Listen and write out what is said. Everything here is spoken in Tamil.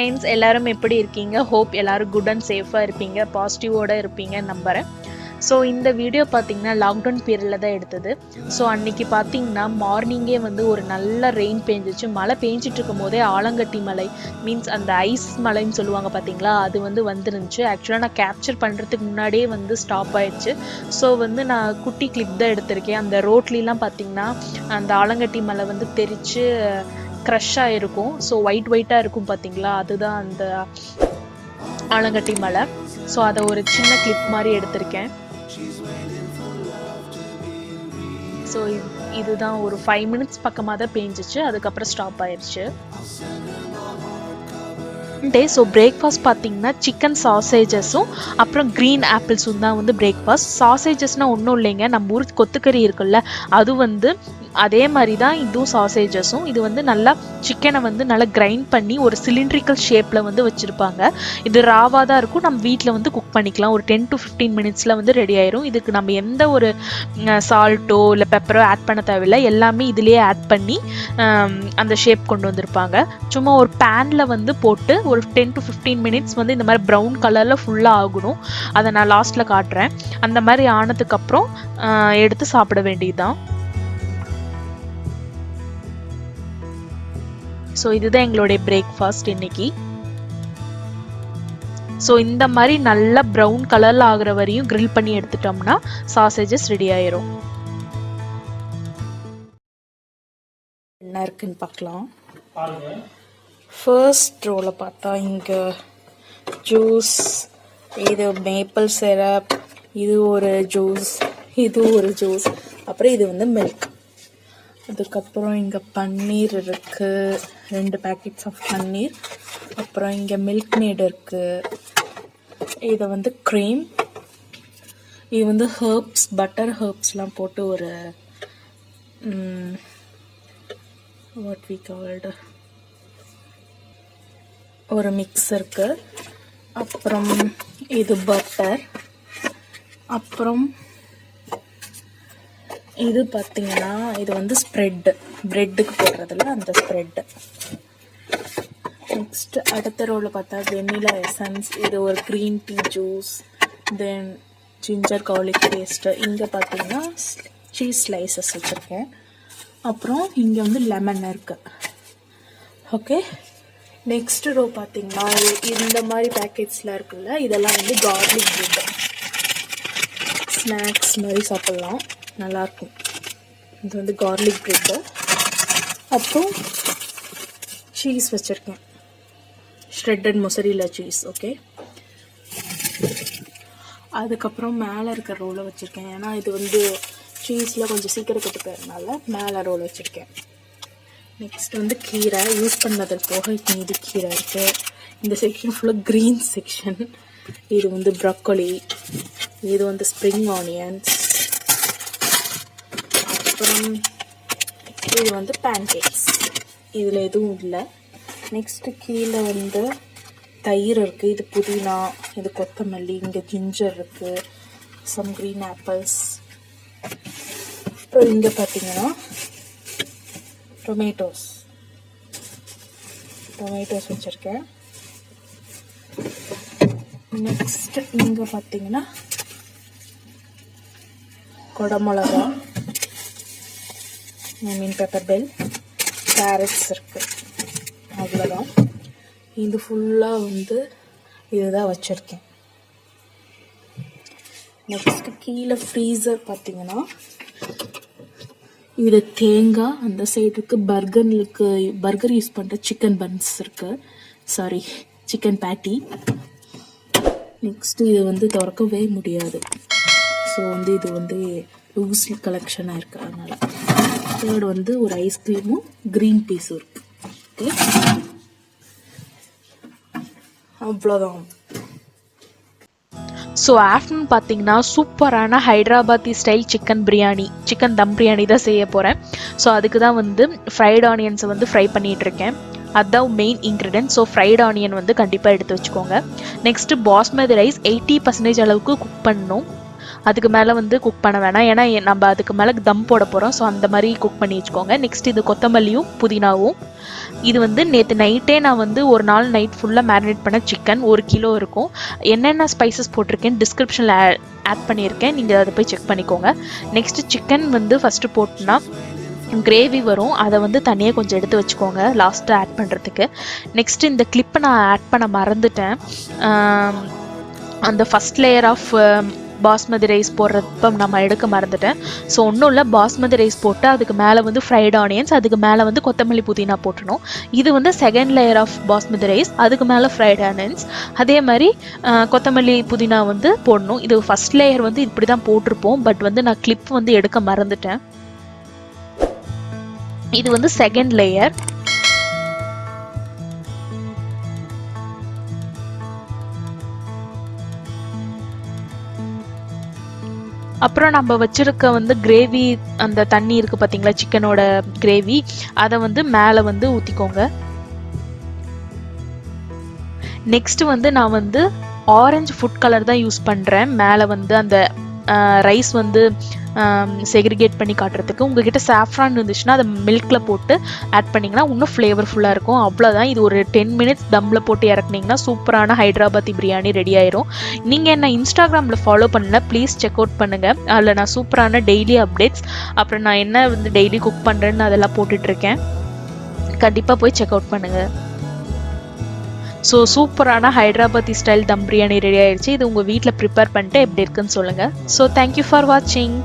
ஃப்ரெண்ட்ஸ் எல்லாரும் எப்படி இருக்கீங்க? ஹோப் எல்லாரும் குட் அண்ட் சேஃபாக இருப்பீங்க, பாசிட்டிவோடு இருப்பீங்க நம்புகிறேன். ஸோ இந்த வீடியோ பார்த்தீங்கன்னா லாக்டவுன் பீரியடில் தான் எடுத்தது. ஸோ அன்றைக்கி பார்த்தீங்கன்னா மார்னிங்கே வந்து ஒரு நல்ல ரெயின் பேஞ்சிச்சு. மழை பேஞ்சிட்டு இருக்கும் போதே ஆலங்கட்டி மலை மீன்ஸ் அந்த ஐஸ் மலைன்னு சொல்லுவாங்க பார்த்தீங்களா, அது வந்து வந்துருந்துச்சு. ஆக்சுவலாக நான் கேப்சர் பண்ணுறதுக்கு முன்னாடியே வந்து ஸ்டாப் ஆயிடுச்சு. ஸோ வந்து நான் குட்டி கிளிப் தான் எடுத்திருக்கேன். அந்த ரோட்லாம் பார்த்தீங்கன்னா அந்த ஆலங்கட்டி மலை வந்து தெரித்து க்ரஷ்ஷாக இருக்கும். ஸோ ஒயிட்டாக இருக்கும் பார்த்தீங்களா, அதுதான் அந்த ஆலங்கட்டி மலை. ஸோ அதை ஒரு சின்ன கிளிப் மாதிரி எடுத்திருக்கேன். ஸோ இதுதான் ஒரு 5 மினிட்ஸ் பக்கமாக தான் பேஞ்சிச்சு, அதுக்கப்புறம் ஸ்டாப் ஆயிடுச்சு. ஸோ பிரேக்ஃபாஸ்ட் பார்த்தீங்கன்னா சிக்கன் சாசேஜஸும் அப்புறம் க்ரீன் ஆப்பிள்ஸும் தான் வந்து பிரேக்ஃபாஸ்ட். சாசேஜஸ்னால் ஒன்றும் இல்லைங்க, நம்ம ஊர் கொத்துக்கறி இருக்குல்ல, அது வந்து அதே மாதிரி தான் இதுவும் சாசேஜஸும். இது வந்து நல்லா சிக்கனை வந்து நல்லா கிரைண்ட் பண்ணி ஒரு சிலிண்ட்ரிக்கல் ஷேப்பில் வந்து வச்சுருப்பாங்க. இது ராவாக தான் இருக்கும், நம்ம வீட்டில் வந்து குக் பண்ணிக்கலாம். ஒரு 10 to 15 மினிட்ஸில் வந்து ரெடி ஆயிரும். இதுக்கு நம்ம எந்த ஒரு சால்ட்டோ இல்லை பெப்பரோ ஆட் பண்ண தேவையில்லை, எல்லாமே இதுலேயே ஆட் பண்ணி அந்த ஷேப் கொண்டு வந்திருப்பாங்க. சும்மா ஒரு பேனில் வந்து போட்டு ஒரு 10 to 15 மினிட்ஸ் வந்து இந்த மாதிரி ப்ரௌன் கலரில் ஃபுல்லாக ஆகணும். அதை நான் லாஸ்ட்டில் காட்டுறேன். அந்த மாதிரி ஆனதுக்கப்புறம் எடுத்து சாப்பிட வேண்டியதுதான். ஸோ இதுதான் எங்களுடைய பிரேக்ஃபாஸ்ட் இன்னைக்கு. ஸோ இந்த மாதிரி நல்லா ப்ரௌன் கலரில் ஆகிற வரையும் கிரில் பண்ணி எடுத்துட்டோம்னா சாசேஜஸ் ரெடி ஆயிரும். என்ன இருக்குன்னு பார்க்கலாம். ஃபர்ஸ்ட் ரோவில் பார்த்தா இங்கே ஜூஸ், இது மேப்பிள் சிரப், இது ஒரு ஜூஸ், இது ஒரு ஜூஸ், அப்புறம் இது வந்து மில்க். அதுக்கப்புறம் இங்கே பன்னீர் இருக்குது, 2 பேக்கெட்ஸ் ஆஃப் பன்னீர். அப்புறம் இங்கே மில்க் மேட் இருக்குது. இதை வந்து க்ரீம், இது வந்து ஹர்ப்ஸ், பட்டர் ஹர்ப்ஸ்லாம் போட்டு ஒரு வாட் வி கால்டு ஒரு மிக்ஸ் இருக்குது. அப்புறம் இது பட்டர். அப்புறம் இது பார்த்தீங்கன்னா இது வந்து ஸ்ப்ரெட்டு, ப்ரெட்டுக்கு போடுறதில்ல அந்த ஸ்ப்ரெட்டு. நெக்ஸ்ட் அடுத்த ரோவில் பார்த்தா வெனிலா எசன்ஸ், இது ஒரு க்ரீன் டீ ஜூஸ், தென் ஜிஞ்சர் கார்லிக் பேஸ்ட்டு. இங்கே பார்த்தீங்கன்னா சீஸ் ஸ்லைசஸ் வச்சுருக்கேன். அப்புறம் இங்கே வந்து லெமன் இருக்குது. ஓகே, நெக்ஸ்ட் ரோ பார்த்தீங்கன்னா இந்த மாதிரி பேக்கெட்ஸில் இருக்குல்ல, இதெல்லாம் வந்து கார்லிக் ப்ரெட், ஸ்நாக்ஸ் மாதிரி சாப்பிட்லாம், நல்லாயிருக்கும். இது வந்து கார்லிக் ப்ரெட்டு. அப்புறம் சீஸ் வச்சுருக்கேன், ஷ்ரெட்டட் மொசரில்லா சீஸ். ஓகே, அதுக்கப்புறம் மேலே இருக்கிற ரோலை வச்சுருக்கேன், ஏன்னா இது வந்து சீஸில் கொஞ்சம் சீக்கிரம் கெட்டு போகிறதுனால மேலே ரோல் வச்சுருக்கேன். நெக்ஸ்ட் வந்து கீரை, யூஸ் பண்ணதில் போக மீதி கீரை இருக்குது. இந்த செக்ஷன் ஃபுல்லாக க்ரீன் செக்ஷன். இது வந்து ப்ரொக்கோலி, இது வந்து ஸ்ப்ரிங் ஆனியன்ஸ், அப்புறம் இது வந்து பேன்கேக்ஸ். இதில் எதுவும் இல்லை. நெக்ஸ்ட்டு கீழே வந்து தயிர் இருக்குது, இது புதினா, இது கொத்தமல்லி, இங்கே ஜிஞ்சர் இருக்குது, சம் க்ரீன் ஆப்பிள்ஸ். அப்புறம் இங்கே பார்த்தீங்கன்னா டொமேட்டோஸ் வச்சுருக்கேன். நெக்ஸ்ட் இங்கே பார்த்தீங்கன்னா குடமிளகா, பெப்பர் பெல், கேரட்ஸ் இருக்குது, அவ்வளோதான். இது ஃபுல்லாக வந்து இதுதான் வச்சுருக்கேன். நெக்ஸ்ட்டு கீழே ஃப்ரீசர் பார்த்தீங்கன்னா இது தேங்காய், அந்த சைடு இருக்குது பர்கர் யூஸ் பண்ணுற சிக்கன் பன்ஸ் இருக்குது, சாரி சிக்கன் பேட்டி. நெக்ஸ்ட்டு இது வந்து திறக்கவே முடியாது, ஸோ வந்து இது வந்து லூஸ் கலெக்ஷனாக இருக்குது அதனால். தேர்டு வந்து ஒரு ஐஸ்கிரீமும் க்ரீன் பீஸும் இருக்குது. ஓகே, அவ்வளோதான். ஸோ ஆஃப்டர்நூன் பார்த்தீங்கன்னா சூப்பரான ஹைதராபாத்தி ஸ்டைல் சிக்கன் தம் பிரியாணி தான் செய்ய போகிறேன். ஸோ அதுக்கு தான் வந்து ஃப்ரைட் ஆனியன்ஸை வந்து ஃப்ரை பண்ணிகிட்ருக்கேன். அதுதான் main ingredient. So fried onion வந்து கண்டிப்பாக எடுத்து வச்சுக்கோங்க. நெக்ஸ்ட்டு பாஸ்மதி ரைஸ் 80% அளவுக்கு குக் பண்ணணும். அதுக்கு மேலே வந்து குக் பண்ண வேணாம், ஏன்னா நம்ம அதுக்கு மேலே தம் போட போகிறோம். ஸோ அந்த மாதிரி குக் பண்ணி வச்சுக்கோங்க. நெக்ஸ்ட் இது கொத்தமல்லியும் புதினாவும். இது வந்து நேற்று நைட்டே நான் வந்து ஒரு நாள் நைட் ஃபுல்லாக மேரினேட் பண்ண சிக்கன் 1 கிலோ இருக்கும். என்னென்ன ஸ்பைசஸ் போட்டிருக்கேன் டிஸ்கிரிப்ஷனில் ஆட் பண்ணியிருக்கேன், நீங்கள் அதை போய் செக் பண்ணிக்கோங்க. நெக்ஸ்ட்டு சிக்கன் வந்து ஃபஸ்ட்டு போட்டுனா கிரேவி வரும், அதை வந்து தனியாக கொஞ்சம் எடுத்து வச்சுக்கோங்க லாஸ்ட்டாக ஆட் பண்ணுறதுக்கு. நெக்ஸ்ட் இந்த கிளிப்பை நான் ஆட் பண்ண மறந்துட்டேன். அந்த first layer of basmati rice போடுறப்ப நம்ம எடுக்க மறந்துட்டேன். ஸோ ஒன்றும் இல்லை, பாஸ்மதி ரைஸ் போட்டு அதுக்கு மேலே வந்து ஃப்ரைட் ஆனியன்ஸ், அதுக்கு மேலே வந்து கொத்தமல்லி புதினா போட்டணும். இது வந்து second layer of basmati rice, அதுக்கு மேலே ஃப்ரைட் ஆனியன்ஸ், அதே மாதிரி கொத்தமல்லி புதினா வந்து போடணும். இது ஃபஸ்ட் லேயர் வந்து இப்படி தான் போட்டிருப்போம், பட் வந்து நான் கிளிப் வந்து எடுக்க மறந்துட்டேன். இது வந்து செகண்ட் லேயர். அப்புறம் நம்ம வச்சிருக்க வந்து கிரேவி, அந்த தண்ணி இருக்கு பார்த்தீங்களா சிக்கனோட கிரேவி, அதை வந்து மேலே வந்து ஊற்றிக்கோங்க. நெக்ஸ்ட் வந்து நான் வந்து ஆரஞ்சு ஃபுட் கலர் தான் யூஸ் பண்ணுறேன் மேலே வந்து அந்த ரைஸ் வந்து செக்ரிகேட் பண்ணி காட்டுறதுக்கு. உங்ககிட்ட சாஃப்ரான் இருந்துச்சுன்னா அதை மில்கில் போட்டு ஆட் பண்ணிங்கன்னா இன்னும் ஃப்ளேவர்ஃபுல்லாக இருக்கும். அவ்வளோதான். இது ஒரு 10 மினிட்ஸ் தம்மில் போட்டு இறக்குனீங்கன்னா சூப்பரான ஹைதராபாதி பிரியாணி ரெடி ஆயிரும். நீங்கள் என்ன இன்ஸ்டாகிராமில் ஃபாலோ பண்ணல, ப்ளீஸ் செக் அவுட் பண்ணுங்கள். அதில் நான் சூப்பரான டெய்லி அப்டேட்ஸ், அப்புறம் நான் என்ன வந்து டெய்லி குக் பண்ணுறேன்னு அதெல்லாம் போட்டுட்ருக்கேன். கண்டிப்பாக போய் செக் அவுட் பண்ணுங்கள். ஸோ சூப்பரான ஹைதராபாதி ஸ்டைல் தம் பிரியாணி ரெடி ஆயிடுச்சு. இது உங்கள் வீட்டில் ப்ரிப்பேர் பண்ணிட்டு எப்படி இருக்குன்னு சொல்லுங்கள். ஸோ தேங்க்யூ ஃபார் வாட்சிங்.